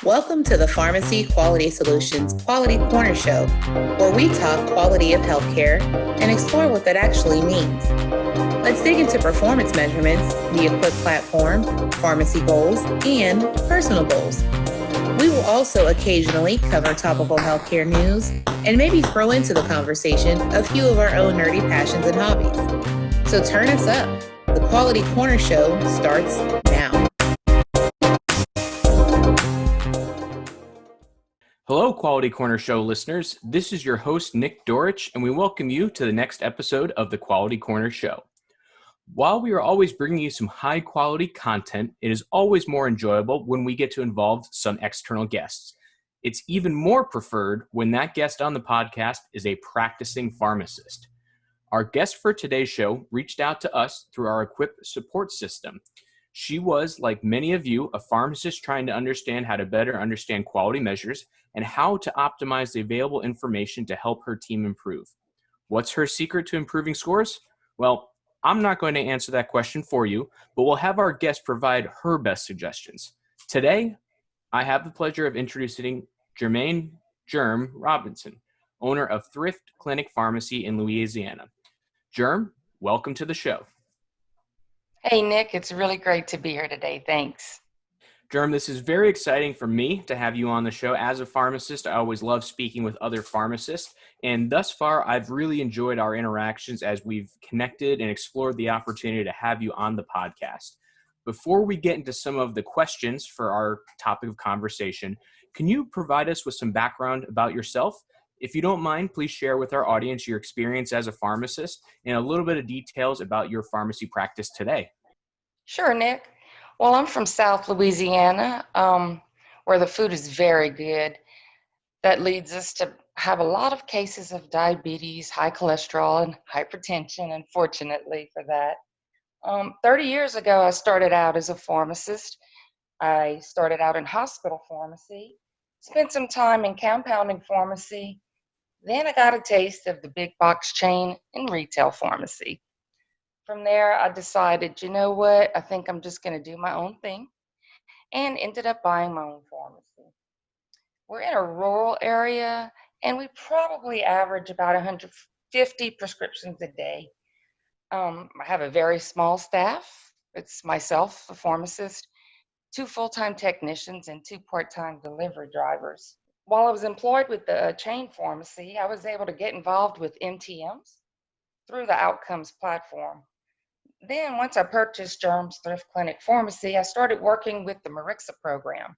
Welcome to the Pharmacy Quality Solutions Quality Corner Show, where we talk quality of healthcare and explore what that actually means. Let's dig into performance measurements, the equipped platform, pharmacy goals, and personal goals. We will also occasionally cover topical healthcare news and maybe throw into the conversation a few of our own nerdy passions and hobbies. So turn us up. The Quality Corner Show starts now. Hello, Quality Corner Show listeners. This is your host, Nick Dorich, and we welcome you to the next episode of the Quality Corner Show. While we are always bringing you some high-quality content, it is always more enjoyable when we get to involve some external guests. It's even more preferred when that guest on the podcast is a practicing pharmacist. Our guest for today's show reached out to us through our equipped support system. She was, like many of you, a pharmacist trying to understand how to better understand quality measures and how to optimize the available information to help her team improve. What's her secret to improving scores? Well, I'm not going to answer that question for you, but we'll have our guest provide her best suggestions. Today, I have the pleasure of introducing Germaine Germ Robinson, owner of Thrift Clinic Pharmacy in Louisiana. Germ, welcome to the show. Hey, Nick, it's really great to be here today. Thanks. Germ, this is very exciting for me to have you on the show. As a pharmacist, I always love speaking with other pharmacists, and thus far, I've really enjoyed our interactions as we've connected and explored the opportunity to have you on the podcast. Before we get into some of the questions for our topic of conversation, can you provide us with some background about yourself? If you don't mind, please share with our audience your experience as a pharmacist and a little bit of details about your pharmacy practice today. Sure, Nick. Well, I'm from South Louisiana, where the food is very good. That leads us to have a lot of cases of diabetes, high cholesterol, and hypertension, unfortunately for that. 30 years ago, I started out as a pharmacist. I started out in hospital pharmacy, spent some time in compounding pharmacy. Then I got a taste of the big box chain in retail pharmacy. From there, I decided, you know what, I think I'm just going to do my own thing, and ended up buying my own pharmacy. We're in a rural area, and we probably average about 150 prescriptions a day. I have a very small staff. It's myself, a pharmacist, 2 full-time technicians, and 2 part-time delivery drivers. While I was employed with the chain pharmacy, I was able to get involved with MTMs through the Outcomes platform. Then once I purchased Germ's Thrift Clinic Pharmacy, I started working with the Marixa program.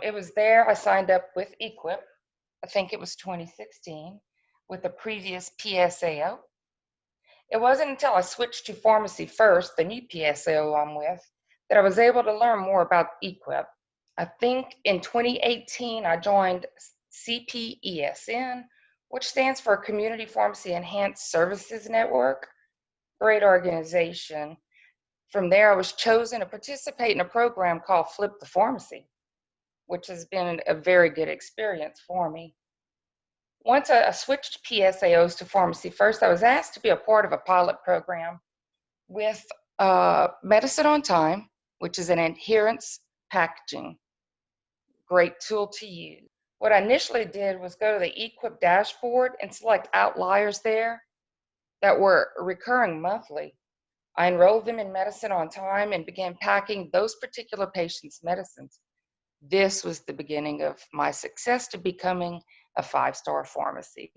It was there I signed up with Equip, I think it was 2016, with the previous PSAO. It wasn't until I switched to Pharmacy First, the new PSAO I'm with, that I was able to learn more about Equip. I think in 2018, I joined CPESN, which stands for Community Pharmacy Enhanced Services Network. Great organization. From there, I was chosen to participate in a program called Flip the Pharmacy, which has been a very good experience for me. Once I switched PSAOs to Pharmacy First, I was asked to be a part of a pilot program with Medicine on Time, which is an adherence packaging. Great tool to use. What I initially did was go to the Equip dashboard and select outliers there that were recurring monthly. I enrolled them in Medicine on Time and began packing those particular patients' medicines. This was the beginning of my success to becoming a 5-star pharmacy.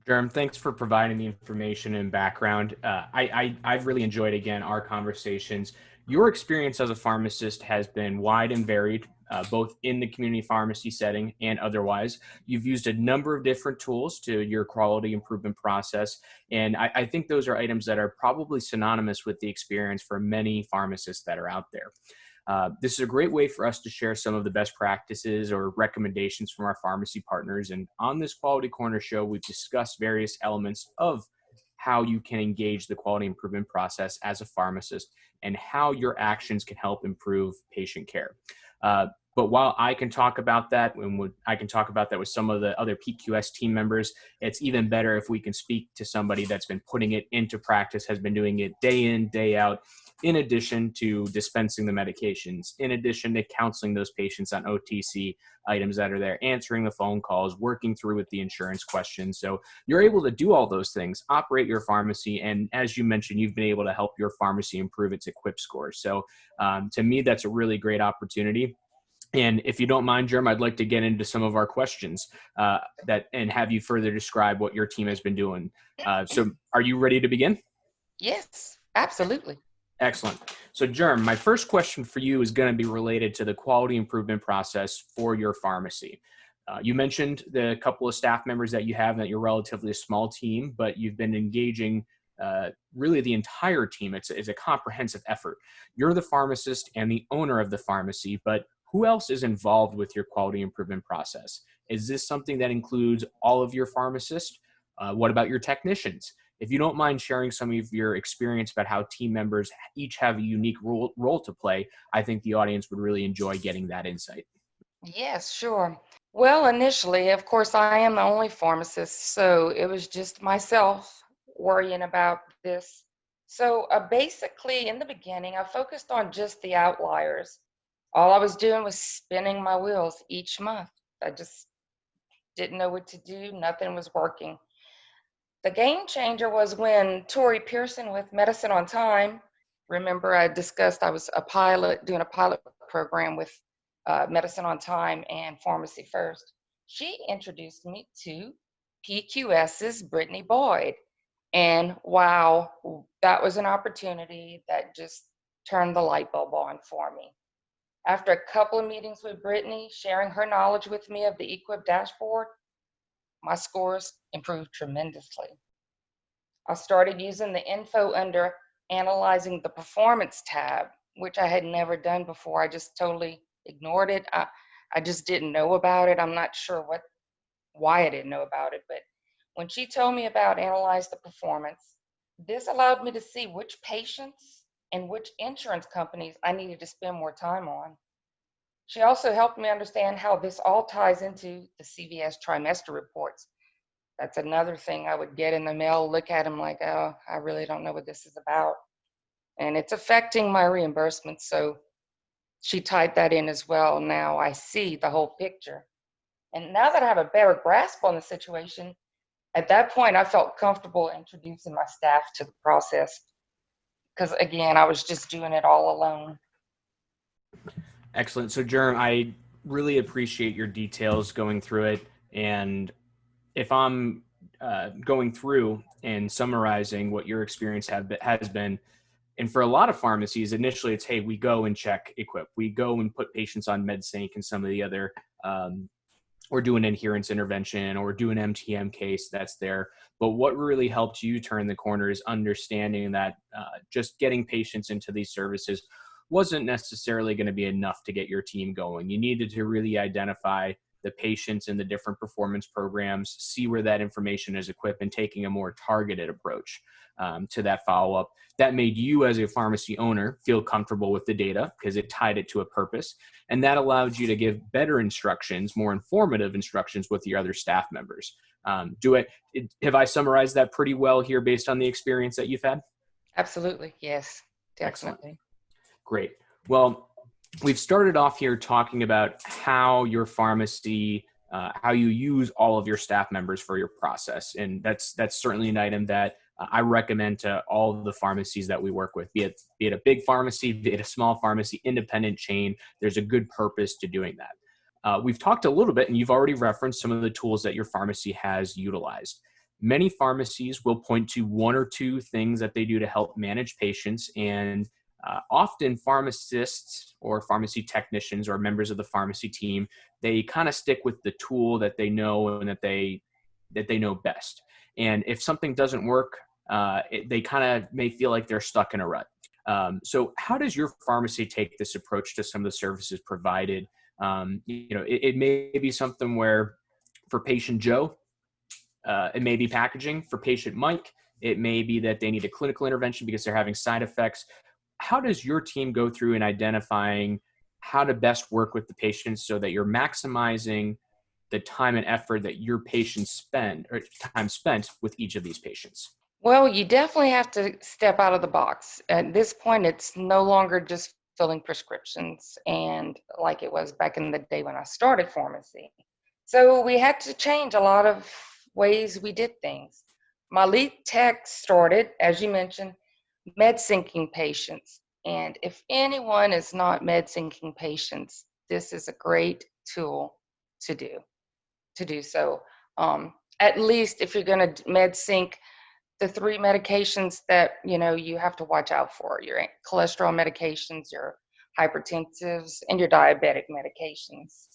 Germ, thanks for providing the information and background. I've really enjoyed, again, our conversations. Your experience as a pharmacist has been wide and varied, both in the community pharmacy setting and otherwise. You've used a number of different tools to your quality improvement process, and I think those are items that are probably synonymous with the experience for many pharmacists that are out there. This is a great way for us to share some of the best practices or recommendations from our pharmacy partners. And on this Quality Corner show, we've discussed various elements of how you can engage the quality improvement process as a pharmacist and how your actions can help improve patient care. But while I can talk about that, and I can talk about that with some of the other PQS team members, it's even better if we can speak to somebody that's been putting it into practice, has been doing it day in, day out, in addition to dispensing the medications, in addition to counseling those patients on OTC items that are there, answering the phone calls, working through with the insurance questions. So you're able to do all those things, operate your pharmacy, and as you mentioned, you've been able to help your pharmacy improve its equip score. So to me, that's a really great opportunity. And if you don't mind, Germ, I'd like to get into some of our questions and have you further describe what your team has been doing. So are you ready to begin? Yes, absolutely. Excellent. So Germ, my first question for you is going to be related to the quality improvement process for your pharmacy. You mentioned the couple of staff members that you have, that you're relatively a small team, but you've been engaging really the entire team. It's a comprehensive effort. You're the pharmacist and the owner of the pharmacy, but who else is involved with your quality improvement process? Is this something that includes all of your pharmacists? What about your technicians? If you don't mind sharing some of your experience about how team members each have a unique role to play, I think the audience would really enjoy getting that insight. Yes, sure. Well, initially, of course, I am the only pharmacist, so it was just myself worrying about this. So basically, in the beginning, I focused on just the outliers. All I was doing was spinning my wheels each month. I just didn't know what to do. Nothing was working. The game changer was when Tori Pearson with Medicine on Time, remember I discussed I was doing a pilot program with Medicine on Time and Pharmacy First. She introduced me to PQS's Brittany Boyd. And wow, that was an opportunity that just turned the light bulb on for me. After a couple of meetings with Brittany, sharing her knowledge with me of the Equip dashboard, my scores improved tremendously. I started using the info under analyzing the performance tab, which I had never done before. I just totally ignored it. I just didn't know about it. I'm not sure why I didn't know about it, but when she told me about analyze the performance, this allowed me to see which patients and which insurance companies I needed to spend more time on. She also helped me understand how this all ties into the CVS trimester reports. That's another thing I would get in the mail, look at them like, oh, I really don't know what this is about. And it's affecting my reimbursement. So she tied that in as well. Now I see the whole picture. And now that I have a better grasp on the situation, at that point, I felt comfortable introducing my staff to the process. Because again, I was just doing it all alone. Excellent. So Germ, I really appreciate your details going through it. And if I'm going through and summarizing what your experience has been, and for a lot of pharmacies, initially it's, hey, we go and check Equip. We go and put patients on MedSync and some of the other, or do an adherence intervention or do an MTM case that's there. But what really helped you turn the corner is understanding that just getting patients into these services wasn't necessarily going to be enough to get your team going. You needed to really identify the patients in the different performance programs, see where that information is equipped, and taking a more targeted approach to that follow-up. That made you as a pharmacy owner feel comfortable with the data because it tied it to a purpose. And that allowed you to give better instructions, more informative instructions with your other staff members. Have I summarized that pretty well here based on the experience that you've had? Absolutely. Yes, definitely. Excellent. Great. Well, we've started off here talking about how your pharmacy, how you use all of your staff members for your process. And that's certainly an item that I recommend to all of the pharmacies that we work with, be it a big pharmacy, be it a small pharmacy, independent chain. There's a good purpose to doing that. We've talked a little bit, and you've already referenced some of the tools that your pharmacy has utilized. Many pharmacies will point to one or two things that they do to help manage patients, and often pharmacists or pharmacy technicians or members of the pharmacy team, they kind of stick with the tool that they know and that they know best. And if something doesn't work, they kind of may feel like they're stuck in a rut. So how does your pharmacy take this approach to some of the services provided? It may be something where for patient Joe, it may be packaging. For patient Mike, it may be that they need a clinical intervention because they're having side effects. How does your team go through in identifying how to best work with the patients so that you're maximizing the time and effort that your patients spend or time spent with each of these patients? Well, you definitely have to step out of the box. At this point, it's no longer just filling prescriptions and like it was back in the day when I started pharmacy. So we had to change a lot of ways we did things. My lead tech started, as you mentioned, med syncing patients. And if anyone is not med syncing patients, this is a great tool to do so. At least if you're going to med sync the three medications that you have to watch out for: your cholesterol medications, your hypertensives, and your diabetic medications.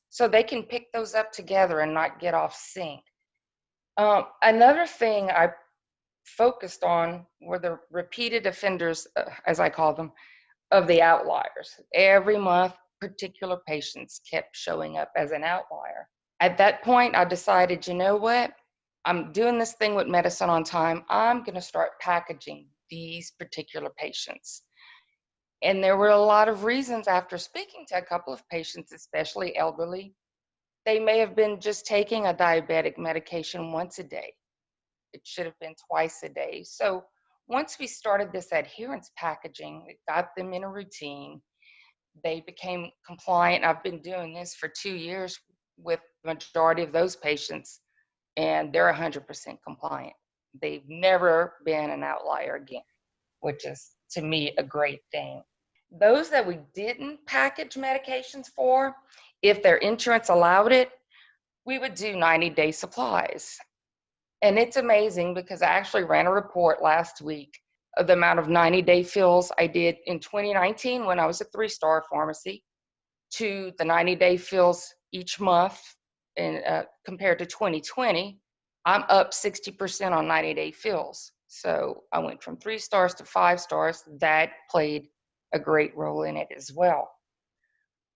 So they can pick those up together and not get off sync. Another thing I focused on were the repeated offenders, as I call them, of the outliers. Every month, particular patients kept showing up as an outlier. At that point, I decided, you know what? I'm doing this thing with Medicine on Time. I'm going to start packaging these particular patients. And there were a lot of reasons after speaking to a couple of patients, especially elderly. They may have been just taking a diabetic medication once a day. It should have been twice a day. So once we started this adherence packaging, it got them in a routine. They became compliant. I've been doing this for 2 years with the majority of those patients, and they're 100% compliant. They've never been an outlier again, which is, to me, a great thing. Those that we didn't package medications for, if their insurance allowed it, we would do 90-day supplies. And it's amazing because I actually ran a report last week of the amount of 90-day fills I did in 2019 when I was a 3-star pharmacy to the 90-day fills each month. And compared to 2020, I'm up 60% on 90-day fills. So I went from 3 stars to 5 stars. That played a great role in it as well.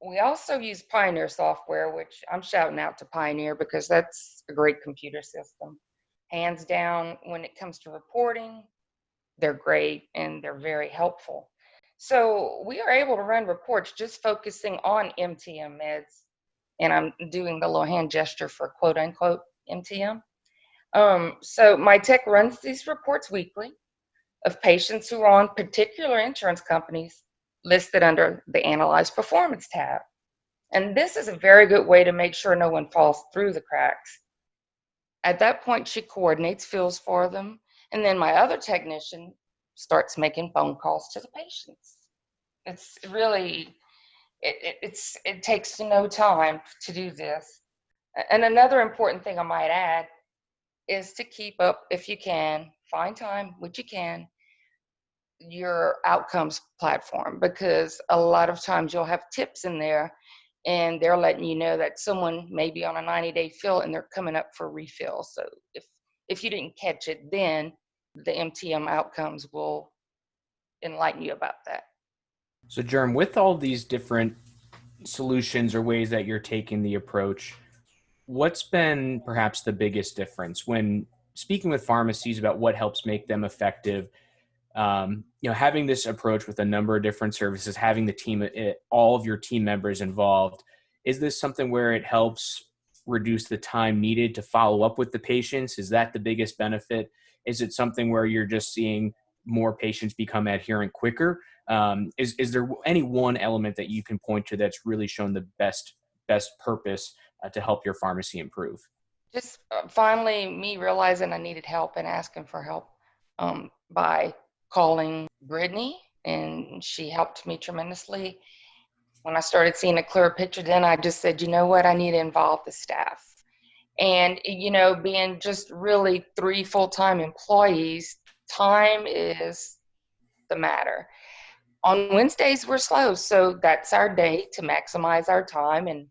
We also use Pioneer software, which I'm shouting out to Pioneer because that's a great computer system. Hands down, when it comes to reporting, they're great and they're very helpful. So we are able to run reports just focusing on MTM meds. And I'm doing the little hand gesture for quote unquote MTM. So my tech runs these reports weekly of patients who are on particular insurance companies listed under the Analyze Performance tab. And this is a very good way to make sure no one falls through the cracks. At that point, she coordinates fills for them. And then my other technician starts making phone calls to the patients. It's really, it takes no time to do this. And another important thing I might add is to keep up, if you can, find time, which you can, your outcomes platform, because a lot of times you'll have tips in there and they're letting you know that someone may be on a 90-day fill and they're coming up for refill. So if you didn't catch it, then the MTM outcomes will enlighten you about that. So, Germ, with all these different solutions or ways that you're taking the approach, what's been perhaps the biggest difference when speaking with pharmacies about what helps make them effective? Having this approach with a number of different services, having the team, all of your team members involved, is this something where it helps reduce the time needed to follow up with the patients? Is that the biggest benefit? Is it something where you're just seeing more patients become adherent quicker? Is there any one element that you can point to that's really shown the best purpose to help your pharmacy improve? Just finally me realizing I needed help and asking for help by calling Brittany, and she helped me tremendously. When I started seeing a clearer picture, then I just said, you know what, I need to involve the staff. And, being just really 3 full-time employees, time is the matter. On Wednesdays, we're slow, so that's our day to maximize our time and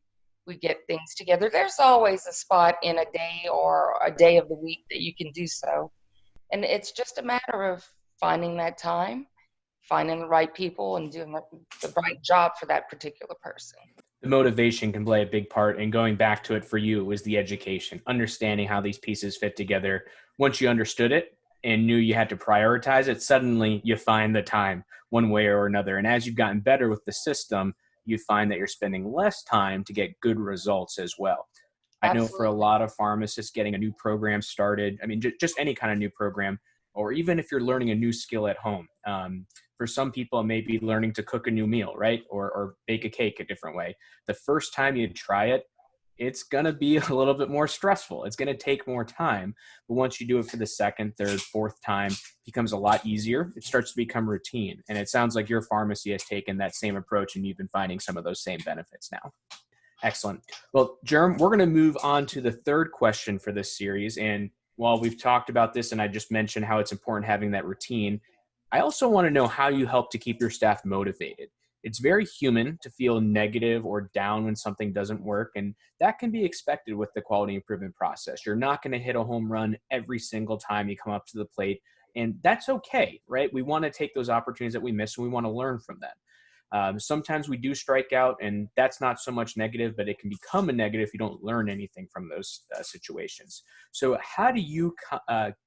we get things together. There's always a spot in a day or a day of the week that you can do so. And it's just a matter of finding that time, finding the right people, and doing the right job for that particular person. The motivation can play a big part, and going back to it for you was the education, understanding how these pieces fit together. Once you understood it and knew you had to prioritize it, suddenly you find the time one way or another. And as you've gotten better with the system, you find that you're spending less time to get good results as well. I know for a Absolutely. lot of pharmacists, getting a new program started, I mean, just any kind of new program, or even if you're learning a new skill at home. For some people, it may be learning to cook a new meal, right? Or bake a cake a different way. The first time you try it, it's going to be a little bit more stressful. It's going to take more time. But once you do it for the second, third, fourth time, it becomes a lot easier. It starts to become routine. And it sounds like your pharmacy has taken that same approach and you've been finding some of those same benefits now. Excellent. Well, Germ, we're going to move on to the third question for this series. And while we've talked about this and I just mentioned how it's important having that routine, I also want to know how you help to keep your staff motivated. It's very human to feel negative or down when something doesn't work, and that can be expected with the quality improvement process. You're not going to hit a home run every single time you come up to the plate, and that's okay, right? We want to take those opportunities that we miss, and we want to learn from them. Sometimes we do strike out, and that's not so much negative, but it can become a negative if you don't learn anything from those situations. So how do you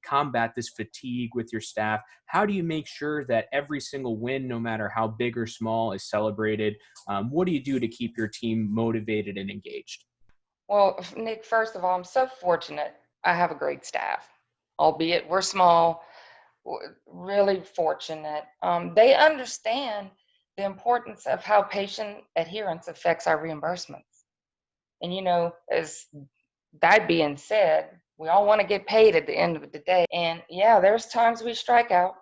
combat this fatigue with your staff? How do you make sure that every single win, no matter how big or small, is celebrated? What do you do to keep your team motivated and engaged? Well, Nick, first of all, I'm so fortunate. I have a great staff, albeit we're small, really fortunate. They understand the importance of how patient adherence affects our reimbursements. And, as that being said, we all want to get paid at the end of the day. And yeah, there's times we strike out.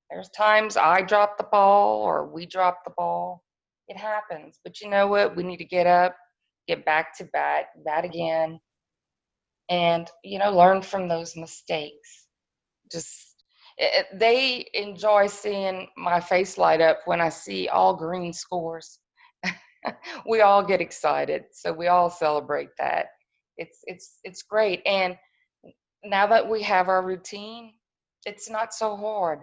There's times I drop the ball or we drop the ball. It happens. But you know what? We need to get up, get back to bat again, and, learn from those mistakes. Just they enjoy seeing my face light up when I see all green scores. We all get excited, so we all celebrate that. It's great. And now that we have our routine, it's not so hard.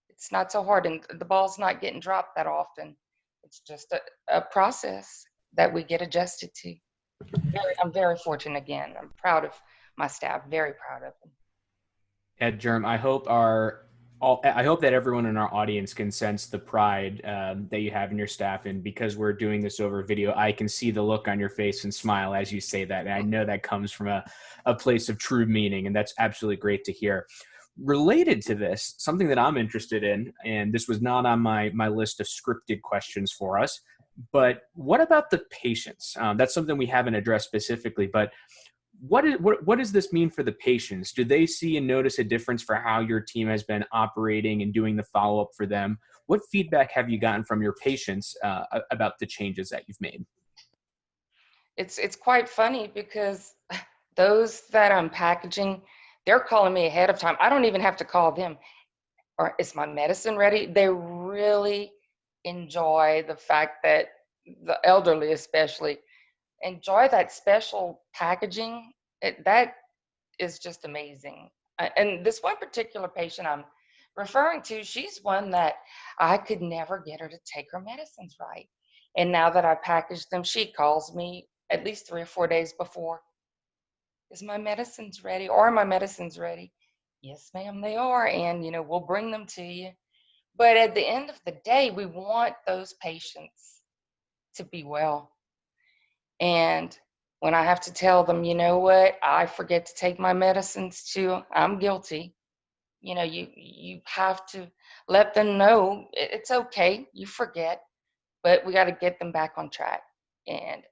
It's not so hard, and the ball's not getting dropped that often. It's just a process that we get adjusted to. I'm very fortunate again. I'm proud of my staff, very proud of them. Ed, Germ, I hope that everyone in our audience can sense the pride that you have in your staff. And because we're doing this over video, I can see the look on your face and smile as you say that. And I know that comes from a place of true meaning, and that's absolutely great to hear. Related to this, something that I'm interested in, and this was not on my list of scripted questions for us, but what about the patients? That's something we haven't addressed specifically, but what does this mean for the patients? Do they see and notice a difference for how your team has been operating and doing the follow-up for them? What feedback have you gotten from your patients about the changes that you've made? It's quite funny because those that I'm packaging, they're calling me ahead of time. I don't even have to call them. Or is my medicine ready? They really enjoy the fact that the elderly especially enjoy that special packaging. That is just amazing. And this one particular patient I'm referring to, she's one that I could never get her to take her medicines right. And now that I package them, she calls me at least 3 or 4 days before. Is my medicines ready? Are my medicines ready? Yes, ma'am, they are. And, we'll bring them to you. But at the end of the day, we want those patients to be well. And when I have to tell them, you know what, I forget to take my medicines too, I'm guilty. You have to let them know it's okay, you forget, but we got to get them back on track. And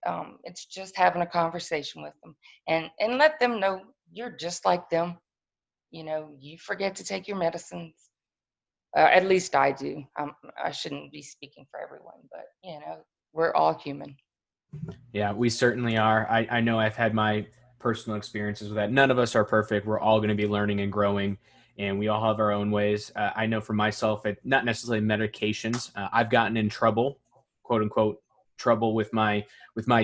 it's just having a conversation with them and let them know you're just like them. You forget to take your medicines. At least I do. I shouldn't be speaking for everyone, but we're all human. Yeah, we certainly are. I know I've had my personal experiences with that. None of us are perfect. We're all going to be learning and growing, and we all have our own ways. I know for myself, not necessarily medications. I've gotten in trouble, quote unquote, trouble with my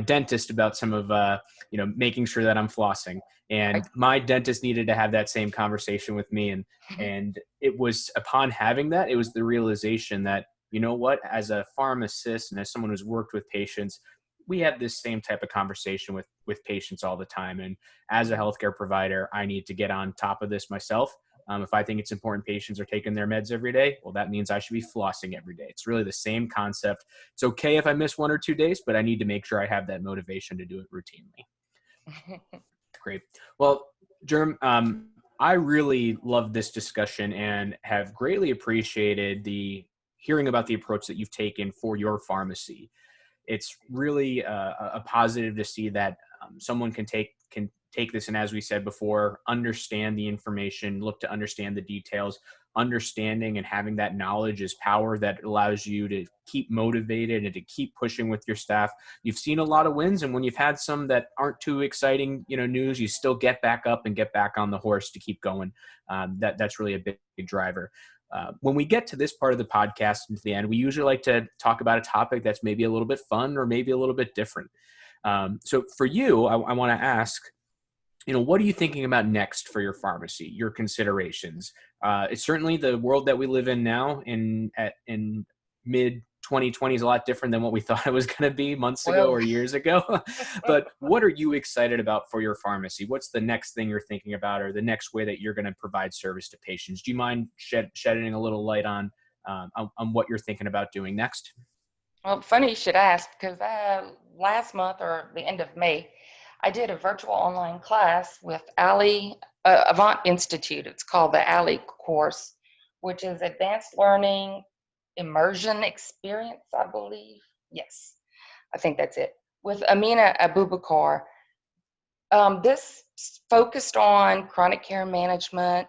dentist about some of making sure that I'm flossing. And my dentist needed to have that same conversation with me, and it was upon having that, it was the realization that, you know what, as a pharmacist and as someone who's worked with patients, we have this same type of conversation with patients all the time. And as a healthcare provider, I need to get on top of this myself. If I think it's important patients are taking their meds every day, well, that means I should be flossing every day. It's really the same concept. It's okay if I miss 1 or 2 days, but I need to make sure I have that motivation to do it routinely. Great. Well, Germ, I really love this discussion and have greatly appreciated the hearing about the approach that you've taken for your pharmacy. It's really a positive to see that someone can take this, and as we said before, understand the information, look to understand the details. Understanding and having that knowledge is power that allows you to keep motivated and to keep pushing with your staff. You've seen a lot of wins, and when you've had some that aren't too exciting, news, you still get back up and get back on the horse to keep going. That's really a big driver. When we get to this part of the podcast and to the end, we usually like to talk about a topic that's maybe a little bit fun or maybe a little bit different. So for you, I want to ask, what are you thinking about next for your pharmacy, your considerations? It's certainly the world that we live in now in mid 2020 is a lot different than what we thought it was going to be months ago or years ago. But what are you excited about for your pharmacy? What's the next thing you're thinking about, or the next way that you're going to provide service to patients? Do you mind shedding a little light on what you're thinking about doing next? Well, funny you should ask, because last month or the end of May, I did a virtual online class with Avant Institute. It's called the ALI course, which is Advanced Learning Immersion Experience, I believe. Yes, I think that's it. With Amina Abubakar. This focused on chronic care management,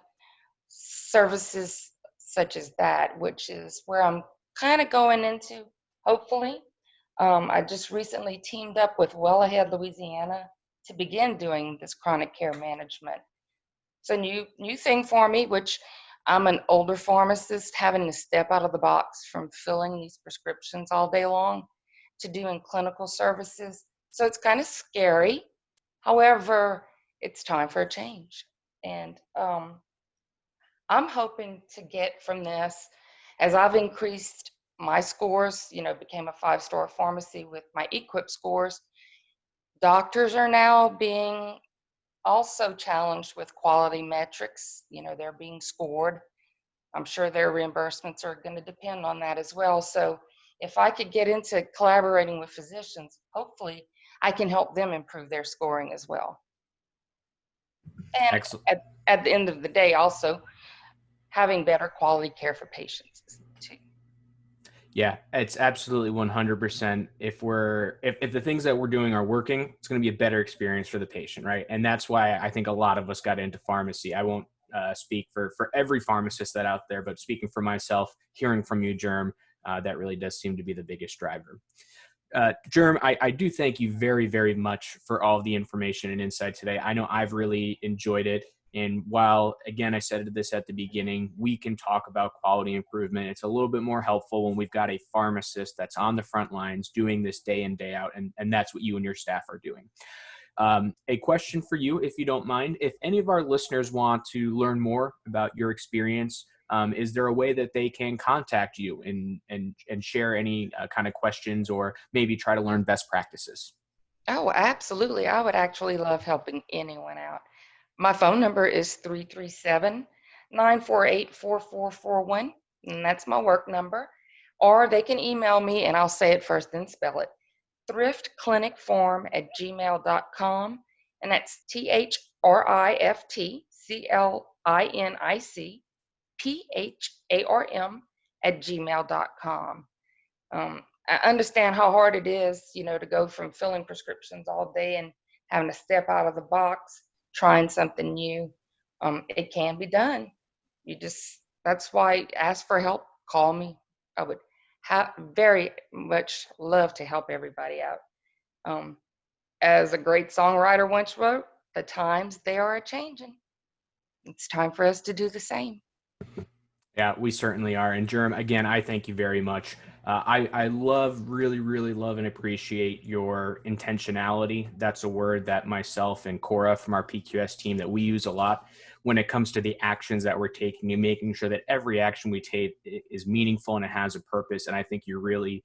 services such as that, which is where I'm kind of going into, hopefully. I just recently teamed up with Well Ahead Louisiana to begin doing this chronic care management. It's a new thing for me, which I'm an older pharmacist having to step out of the box from filling these prescriptions all day long to doing clinical services. So it's kind of scary. However, it's time for a change. And I'm hoping to get from this, as I've increased my scores, became a 5-star pharmacy with my EQUIP scores. Doctors are now being also challenged with quality metrics. They're being scored. I'm sure their reimbursements are going to depend on that as well. So if I could get into collaborating with physicians, hopefully I can help them improve their scoring as well. And Excellent. At the end of the day, also having better quality care for patients too. Yeah, it's absolutely 100%. If the things that we're doing are working, it's going to be a better experience for the patient, right? And that's why I think a lot of us got into pharmacy. I won't speak for every pharmacist that out there, but speaking for myself, hearing from you, Germ, that really does seem to be the biggest driver. Germ, I do thank you very, very much for all the information and insight today. I know I've really enjoyed it. And while, again, I said this at the beginning, we can talk about quality improvement. It's a little bit more helpful when we've got a pharmacist that's on the front lines doing this day in, day out. And that's what you and your staff are doing. A question for you, if you don't mind. If any of our listeners want to learn more about your experience, is there a way that they can contact you and share any kind of questions, or maybe try to learn best practices? Oh, absolutely. I would actually love helping anyone out. My phone number is 337-948-4441, and that's my work number. Or they can email me, and I'll say it first and spell it. thriftclinicpharm@gmail.com, and that's thriftclinicpharm@gmail.com. I understand how hard it is, to go from filling prescriptions all day and having to step out of the box, trying something new. It can be done. That's why ask for help, call me. I would very much love to help everybody out. As a great songwriter once wrote, the times they are a-changing. It's time for us to do the same. Yeah, we certainly are. And Germ, again, I thank you very much. I really, really love and appreciate your intentionality. That's a word that myself and Cora from our PQS team that we use a lot. when it comes to the actions that we're taking and making sure that every action we take is meaningful and it has a purpose. And I think you really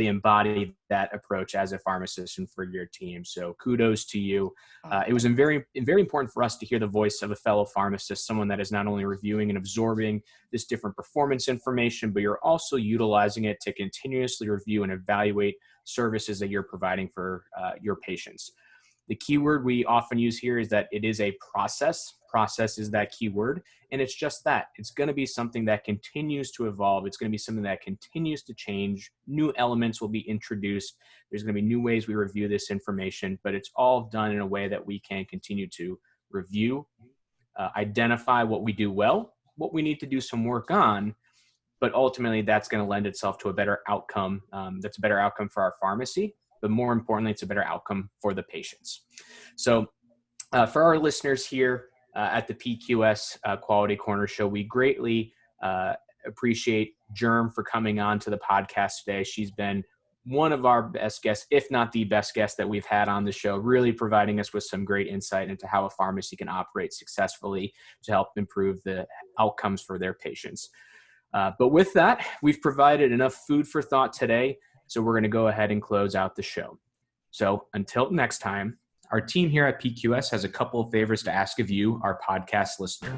embody that approach as a pharmacist and for your team. So kudos to you. It was very important for us to hear the voice of a fellow pharmacist, someone that is not only reviewing and absorbing this different performance information, but you're also utilizing it to continuously review and evaluate services that you're providing for your patients. The keyword we often use here is that it is a process. Process is that keyword, and it's just that. It's going to be something that continues to evolve. It's going to be something that continues to change. New elements will be introduced. There's going to be new ways we review this information, but it's all done in a way that we can continue to review, identify what we do well, what we need to do some work on, but ultimately that's going to lend itself to a better outcome. That's a better outcome for our pharmacy, but more importantly, it's a better outcome for the patients. So for our listeners here at the PQS Quality Corner Show, we greatly appreciate Germ for coming on to the podcast today. She's been one of our best guests, if not the best guest that we've had on the show, really providing us with some great insight into how a pharmacy can operate successfully to help improve the outcomes for their patients. But with that, we've provided enough food for thought today. So we're going to go ahead and close out the show. So until next time, our team here at PQS has a couple of favors to ask of you, our podcast listener.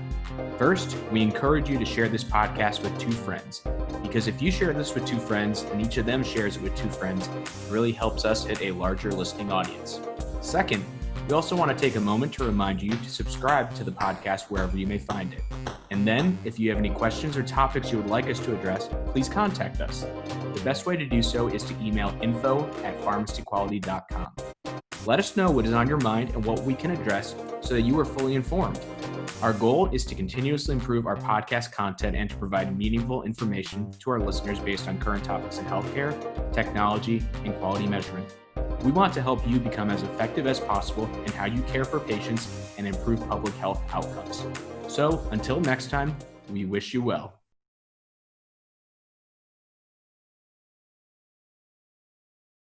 First, we encourage you to share this podcast with 2 friends, because if you share this with 2 friends and each of them shares it with 2 friends, it really helps us hit a larger listening audience. Second, we also want to take a moment to remind you to subscribe to the podcast wherever you may find it. And then, if you have any questions or topics you would like us to address, please contact us. The best way to do so is to email info@pharmacyquality.com. Let us know what is on your mind and what we can address so that you are fully informed. Our goal is to continuously improve our podcast content and to provide meaningful information to our listeners based on current topics in healthcare, technology, and quality measurement. We want to help you become as effective as possible in how you care for patients and improve public health outcomes. So until next time, we wish you well.